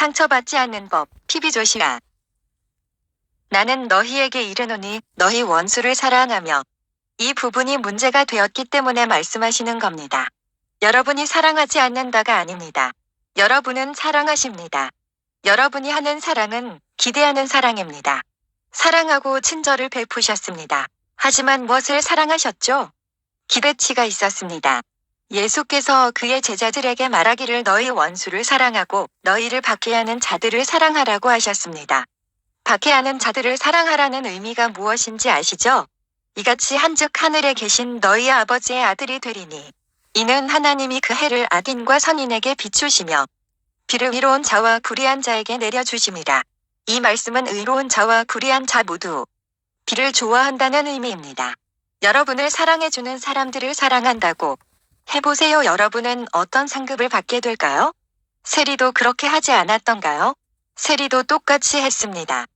상처받지 않는 법, 피비조시아. 나는 너희에게 이르노니 너희 원수를 사랑하며. 이 부분이 문제가 되었기 때문에 말씀하시는 겁니다. 여러분이 사랑하지 않는다가 아닙니다. 여러분은 사랑하십니다. 여러분이 하는 사랑은 기대하는 사랑입니다. 사랑하고 친절을 베푸셨습니다. 하지만 무엇을 사랑하셨죠? 기대치가 있었습니다. 예수께서 그의 제자들에게 말하기를 너희 원수를 사랑하고 너희를 박해하는 자들을 사랑하라고 하셨습니다. 박해하는 자들을 사랑하라는 의미가 무엇인지 아시죠? 이같이 한즉 하늘에 계신 너희 아버지의 아들이 되리니 이는 하나님이 그 해를 악인과 선인에게 비추시며 비를 의로운 자와 불의한 자에게 내려주심이라. 이 말씀은 의로운 자와 불의한 자 모두 비를 좋아한다는 의미입니다. 여러분을 사랑해주는 사람들을 사랑한다고 해보세요. 여러분은 어떤 상급을 받게 될까요? 세리도 그렇게 하지 않았던가요? 세리도 똑같이 했습니다.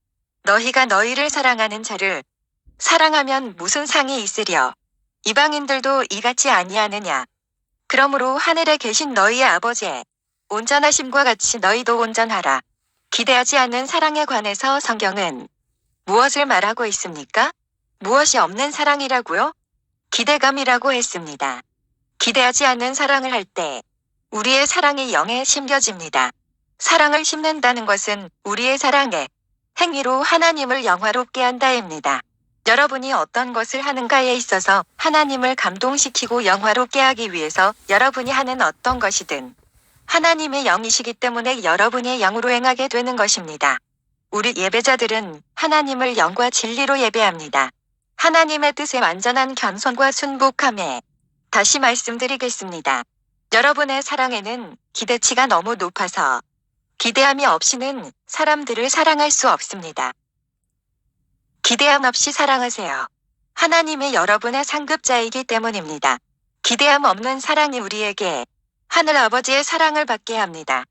너희가 너희를 사랑하는 자를 사랑하면 무슨 상이 있으랴. 이방인들도 이같이 아니하느냐. 그러므로 하늘에 계신 너희의 아버지의 온전하심과 같이 너희도 온전하라. 기대하지 않는 사랑에 관해서 성경은 무엇을 말하고 있습니까? 무엇이 없는 사랑이라고요? 기대감이라고 했습니다. 기대하지 않는 사랑을 할 때 우리의 사랑이 영에 심겨집니다. 사랑을 심는다는 것은 우리의 사랑의 행위로 하나님을 영화롭게 한다입니다. 여러분이 어떤 것을 하는가에 있어서 하나님을 감동시키고 영화롭게 하기 위해서 여러분이 하는 어떤 것이든 하나님의 영이시기 때문에 여러분의 영으로 행하게 되는 것입니다. 우리 예배자들은 하나님을 영과 진리로 예배합니다. 하나님의 뜻에 완전한 겸손과 순복함에 다시 말씀드리겠습니다. 여러분의 사랑에는 기대치가 너무 높아서 기대함이 없이는 사람들을 사랑할 수 없습니다. 기대함 없이 사랑하세요. 하나님의 여러분의 상급자이기 때문입니다. 기대함 없는 사랑이 우리에게 하늘 아버지의 사랑을 받게 합니다.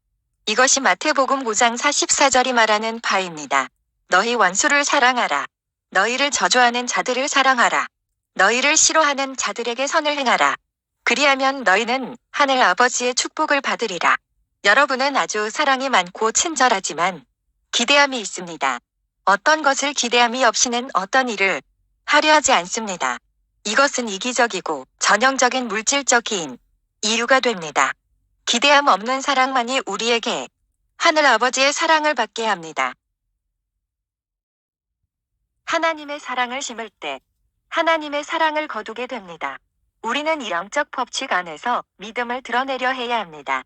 이것이 마태복음 5장 44절이 말하는 바입니다. 너희 원수를 사랑하라. 너희를 저주하는 자들을 사랑하라. 너희를 싫어하는 자들에게 선을 행하라. 그리하면 너희는 하늘 아버지의 축복을 받으리라. 여러분은 아주 사랑이 많고 친절하지만 기대함이 있습니다. 어떤 것을 기대함이 없이는 어떤 일을 하려 하지 않습니다. 이것은 이기적이고 전형적인 물질적인 이유가 됩니다. 기대함 없는 사랑만이 우리에게 하늘 아버지의 사랑을 받게 합니다. 하나님의 사랑을 심을 때 하나님의 사랑을 거두게 됩니다. 우리는 이 영적 법칙 안에서 믿음을 드러내려 해야 합니다.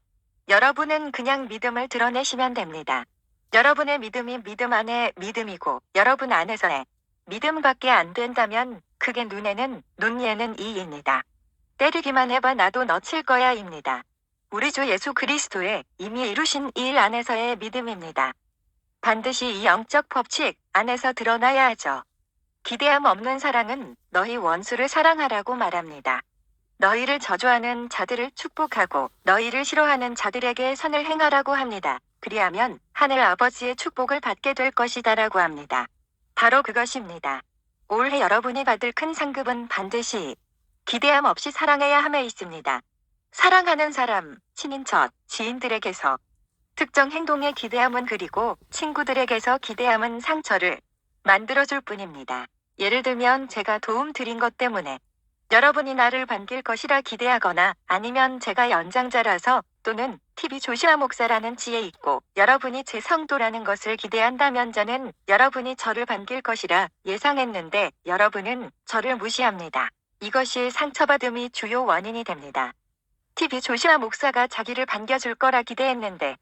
여러분은 그냥 믿음을 드러내시면 됩니다. 여러분의 믿음이 믿음 안에 믿음이고 여러분 안에서의 믿음밖에 안 된다면 그게 눈에는 눈 예는 이입니다. 때리기만 해봐 나도 너 칠 거야 입니다. 우리 주 예수 그리스도의 이미 이루신 일 안에서의 믿음입니다. 반드시 이 영적 법칙 안에서 드러나야 하죠. 기대함 없는 사랑은 너희 원수를 사랑하라고 말합니다. 너희를 저주하는 자들을 축복하고 너희를 싫어하는 자들에게 선을 행하라고 합니다. 그리하면 하늘 아버지의 축복을 받게 될 것이다라고 합니다. 바로 그것입니다. 올해 여러분이 받을 큰 상급은 반드시 기대함 없이 사랑해야 함에 있습니다. 사랑하는 사람, 친인척, 지인들에게서 특정 행동의 기대함은 그리고 친구들에게서 기대함은 상처를 만들어줄 뿐입니다. 예를 들면 제가 도움 드린 것 때문에 여러분이 나를 반길 것이라 기대하거나 아니면 제가 연장자라서 또는 TV 조시아 목사라는 지혜 있고 여러분이 제 성도라는 것을 기대한다면 저는 여러분이 저를 반길 것이라 예상했는데 여러분은 저를 무시합니다. 이것이 상처받음이 주요 원인이 됩니다. TV 조시아 목사가 자기를 반겨줄 거라 기대했는데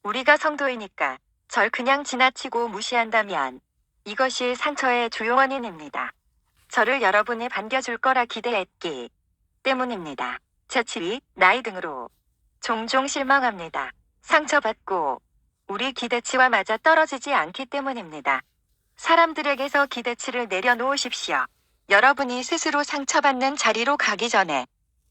우리가 성도이니까 절 그냥 지나치고 무시한다면 이것이 상처의 주요 원인입니다. 저를 여러분이 반겨줄 거라 기대했기 때문입니다. 재치리, 나이 등으로 종종 실망합니다. 상처받고 우리 기대치와 맞아 떨어지지 않기 때문입니다. 사람들에게서 기대치를 내려놓으십시오. 여러분이 스스로 상처받는 자리로 가기 전에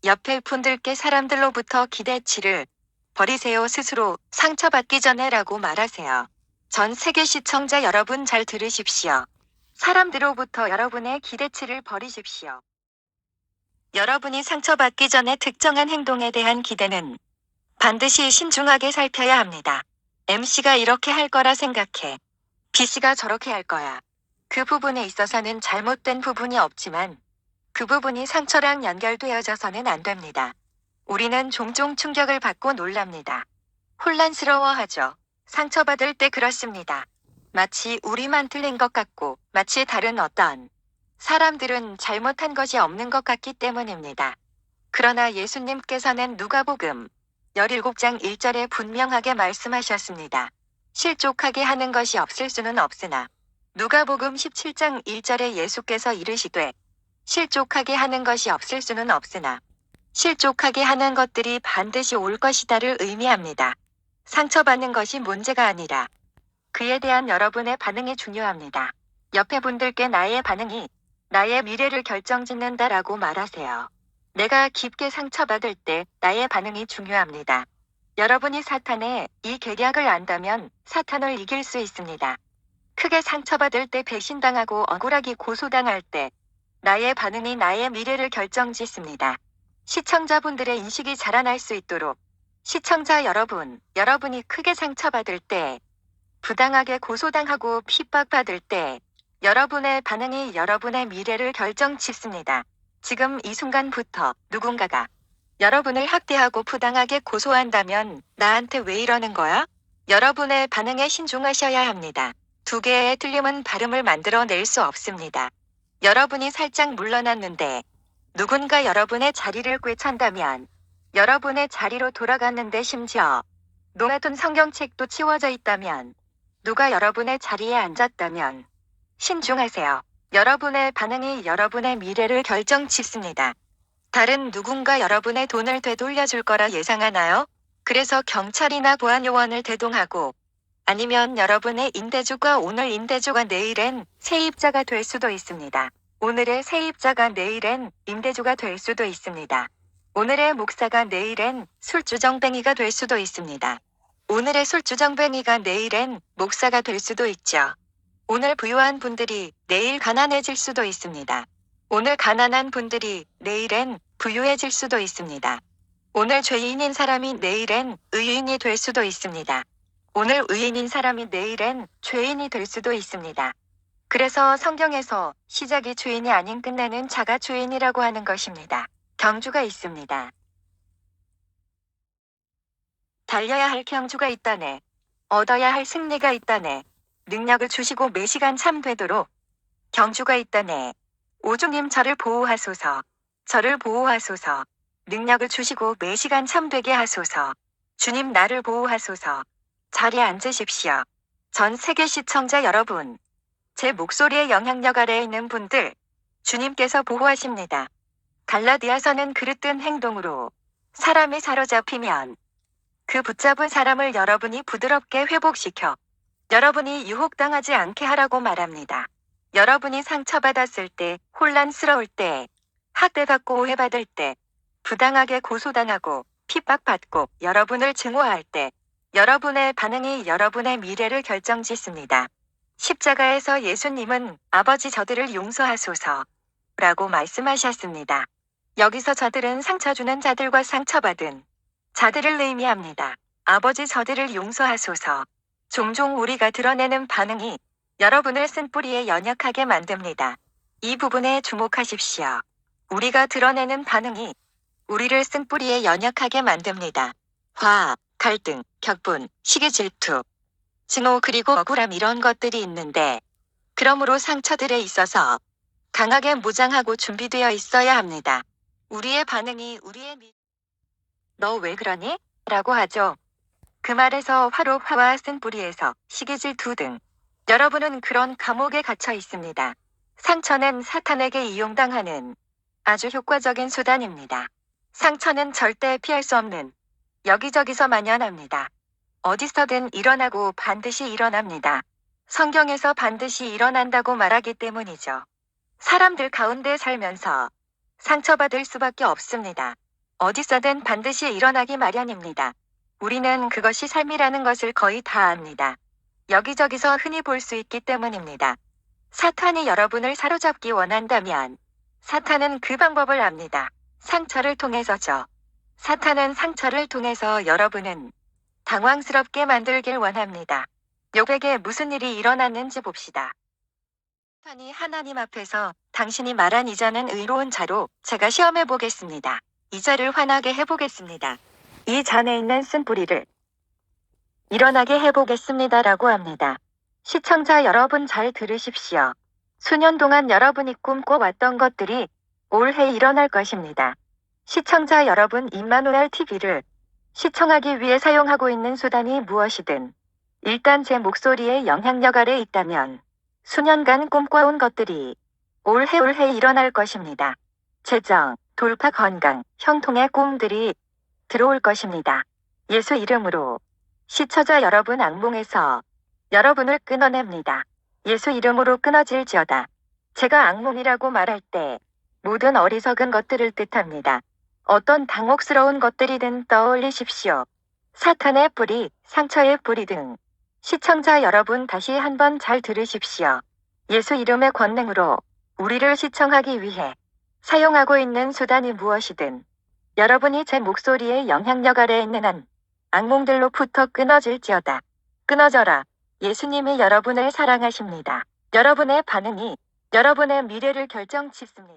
옆에 분들께 사람들로부터 기대치를 버리세요. 스스로 상처받기 전에 라고 말하세요. 전 세계 시청자 여러분 잘 들으십시오. 사람들로부터 여러분의 기대치를 버리십시오. 여러분이 상처받기 전에 특정한 행동에 대한 기대는 반드시 신중하게 살펴야 합니다. MC가 이렇게 할 거라 생각해. B씨가 저렇게 할 거야. 그 부분에 있어서는 잘못된 부분이 없지만 그 부분이 상처랑 연결되어져서는 안 됩니다. 우리는 종종 충격을 받고 놀랍니다. 혼란스러워하죠. 상처받을 때 그렇습니다. 마치 우리만 틀린 것 같고 마치 다른 어떤 사람들은 잘못한 것이 없는 것 같기 때문입니다. 그러나 예수님께서는 누가복음 17장 1절에 분명하게 말씀하셨습니다. 실족하게 하는 것이 없을 수는 없으나 누가복음 17장 1절에 예수께서 이르시되 실족하게 하는 것이 없을 수는 없으나 실족하게 하는 것들이 반드시 올 것이다를 의미합니다. 상처받는 것이 문제가 아니라 그에 대한 여러분의 반응이 중요합니다. 옆에 분들께 나의 반응이 나의 미래를 결정짓는다라고 말하세요. 내가 깊게 상처받을 때 나의 반응이 중요합니다. 여러분이 사탄의 이 계략을 안다면 사탄을 이길 수 있습니다. 크게 상처받을 때 배신당하고 억울하게 고소당할 때 나의 반응이 나의 미래를 결정짓습니다. 시청자분들의 인식이 자라날 수 있도록 시청자 여러분, 여러분이 크게 상처받을 때, 부당하게 고소당하고 핍박받을 때 여러분의 반응이 여러분의 미래를 결정짓습니다. 지금 이 순간부터 누군가가 여러분을 학대하고 부당하게 고소한다면 나한테 왜 이러는 거야? 여러분의 반응에 신중하셔야 합니다. 두 개의 틀림은 발음을 만들어낼 수 없습니다. 여러분이 살짝 물러났는데 누군가 여러분의 자리를 꿰찬다면 여러분의 자리로 돌아갔는데 심지어 놓아둔 성경책도 치워져 있다면 누가 여러분의 자리에 앉았다면 신중하세요. 여러분의 반응이 여러분의 미래를 결정짓습니다. 다른 누군가 여러분의 돈을 되돌려줄 거라 예상하나요? 그래서 경찰이나 보안요원을 대동하고 아니면 여러분의 임대주가 오늘 임대주가 내일엔 세입자가 될 수도 있습니다. 오늘의 세입자가 내일엔 임대주가 될 수도 있습니다. 오늘의 목사가 내일엔 술주정뱅이가 될 수도 있습니다. 오늘의 술주정뱅이가 내일엔 목사가 될 수도 있죠. 오늘 부유한 분들이 내일 가난해질 수도 있습니다. 오늘 가난한 분들이 내일엔 부유해질 수도 있습니다. 오늘 죄인인 사람이 내일엔 의인이 될 수도 있습니다. 오늘 의인인 사람이 내일엔 죄인이 될 수도 있습니다. 그래서 성경에서 시작이 죄인이 아닌 끝내는 자가 죄인이라고 하는 것입니다. 경주가 있습니다. 달려야 할 경주가 있다네. 얻어야 할 승리가 있다네. 능력을 주시고 매시간 참 되도록 경주가 있다네. 오주님 저를 보호하소서. 저를 보호하소서. 능력을 주시고 매시간 참 되게 하소서. 주님 나를 보호하소서. 자리에 앉으십시오. 전 세계 시청자 여러분. 제 목소리의 영향력 아래에 있는 분들. 주님께서 보호하십니다. 갈라디아서는 그릇된 행동으로 사람이 사로잡히면 그 붙잡은 사람을 여러분이 부드럽게 회복시켜 여러분이 유혹당하지 않게 하라고 말합니다. 여러분이 상처받았을 때, 혼란스러울 때, 학대받고 오해받을 때, 부당하게 고소당하고 핍박받고 여러분을 증오할 때, 여러분의 반응이 여러분의 미래를 결정짓습니다. 십자가에서 예수님은 아버지 저들을 용서하소서 라고 말씀하셨습니다. 여기서 저들은 상처 주는 자들과 상처받은 자들을 의미합니다. 아버지 저들을 용서하소서. 종종 우리가 드러내는 반응이 여러분을 쓴뿌리에 연약하게 만듭니다. 이 부분에 주목하십시오. 우리가 드러내는 반응이 우리를 쓴뿌리에 연약하게 만듭니다. 화, 갈등, 격분, 시기 질투, 증오 그리고 억울함 이런 것들이 있는데 그러므로 상처들에 있어서 강하게 무장하고 준비되어 있어야 합니다. 우리의 반응이 너 왜 그러니? 라고 하죠. 그 말에서 화로 화와 쓴뿌리에서 시기 질투 등 여러분은 그런 감옥에 갇혀 있습니다. 상처는 사탄에게 이용당하는 아주 효과적인 수단입니다. 상처는 절대 피할 수 없는 여기저기서 만연합니다. 어디서든 일어나고 반드시 일어납니다. 성경에서 반드시 일어난다고 말하기 때문이죠. 사람들 가운데 살면서 상처받을 수밖에 없습니다. 어디서든 반드시 일어나기 마련입니다. 우리는 그것이 삶이라는 것을 거의 다 압니다. 여기저기서 흔히 볼 수 있기 때문입니다. 사탄이 여러분을 사로잡기 원한다면 사탄은 그 방법을 압니다. 상처를 통해서죠. 사탄은 상처를 통해서 여러분은 당황스럽게 만들길 원합니다. 욥에게 무슨 일이 일어났는지 봅시다. 사탄이 하나님 앞에서 당신이 말한 이 자는 의로운 자로 제가 시험해 보겠습니다. 이 자를 화나게 해보겠습니다. 이 잔에 있는 쓴뿌리를 일어나게 해보겠습니다라고 합니다. 시청자 여러분 잘 들으십시오. 수년 동안 여러분이 꿈꿔왔던 것들이 올해 일어날 것입니다. 시청자 여러분, 임마누엘 TV를 시청하기 위해 사용하고 있는 수단이 무엇이든 일단 제 목소리의 영향력 아래 있다면 수년간 꿈꿔온 것들이 올해 일어날 것입니다. 재정, 돌파, 건강, 형통의 꿈들이 들어올 것입니다. 예수 이름으로 시청자 여러분 악몽에서 여러분을 끊어냅니다. 예수 이름으로 끊어질지어다. 제가 악몽이라고 말할 때 모든 어리석은 것들을 뜻합니다. 어떤 당혹스러운 것들이든 떠올리십시오. 사탄의 뿌리, 상처의 뿌리 등. 시청자 여러분 다시 한번 잘 들으십시오. 예수 이름의 권능으로 우리를 시청하기 위해 사용하고 있는 수단이 무엇이든 여러분이 제 목소리의 영향력 아래에 있는 한 악몽들로부터 끊어질지어다. 끊어져라. 예수님이 여러분을 사랑하십니다. 여러분의 반응이 여러분의 미래를 결정짓습니다.